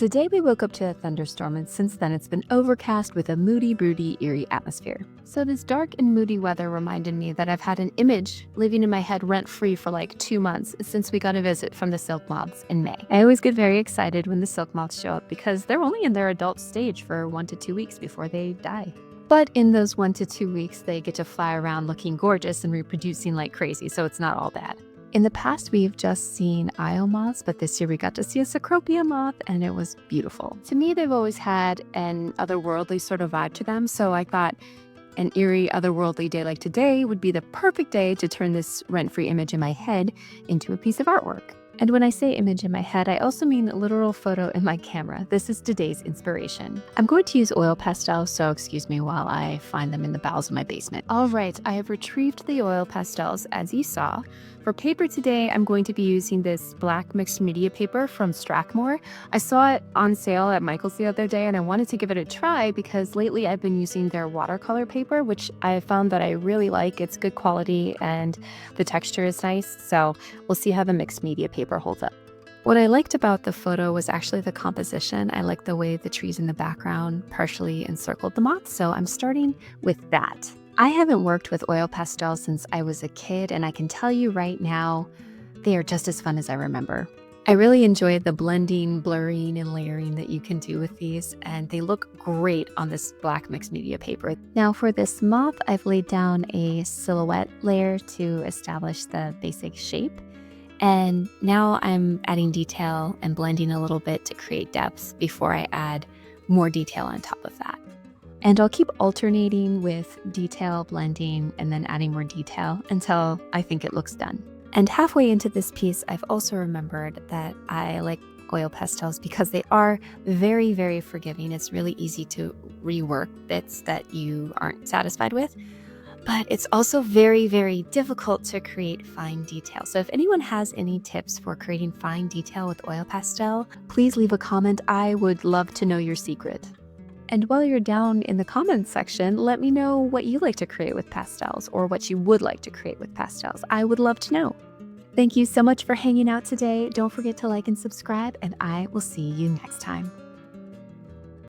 Today we woke up to a thunderstorm, and since then it's been overcast with a moody, broody, eerie atmosphere. So this dark and moody weather reminded me that I've had an image living in my head rent-free for like 2 months since we got a visit from the silk moths in May. I always get very excited when the silk moths show up because they're only in their adult stage for 1 to 2 weeks before they die. But in those 1 to 2 weeks, they get to fly around looking gorgeous and reproducing like crazy, so it's not all bad. In the past, we've just seen Io moths, but this year we got to see a Cecropia moth, and it was beautiful. To me, they've always had an otherworldly sort of vibe to them, so I thought an eerie, otherworldly day like today would be the perfect day to turn this rent-free image in my head into a piece of artwork. And when I say image in my head, I also mean a literal photo in my camera. This is today's inspiration. I'm going to use oil pastels, so excuse me while I find them in the bowels of my basement. All right, I have retrieved the oil pastels, as you saw. For paper today, I'm going to be using this black mixed media paper from Strathmore. I saw it on sale at Michael's the other day, and I wanted to give it a try because lately I've been using their watercolor paper, which I found that I really like. It's good quality and the texture is nice, so we'll see how the mixed media paper holds up. What I liked about the photo was actually the composition. I like the way the trees in the background partially encircled the moth, so I'm starting with that. I haven't worked with oil pastels since I was a kid, and I can tell you right now, they are just as fun as I remember. I really enjoyed the blending, blurring, and layering that you can do with these, and they look great on this black mixed media paper. Now for this moth, I've laid down a silhouette layer to establish the basic shape. And now I'm adding detail and blending a little bit to create depth before I add more detail on top of that. And I'll keep alternating with detail, blending, and then adding more detail until I think it looks done. And halfway into this piece, I've also remembered that I like oil pastels because they are very, very forgiving. It's really easy to rework bits that you aren't satisfied with. But it's also very, very difficult to create fine detail. So if anyone has any tips for creating fine detail with oil pastel, please leave a comment. I would love to know your secret. And while you're down in the comments section, let me know what you like to create with pastels or what you would like to create with pastels. I would love to know. Thank you so much for hanging out today. Don't forget to like and subscribe, and I will see you next time.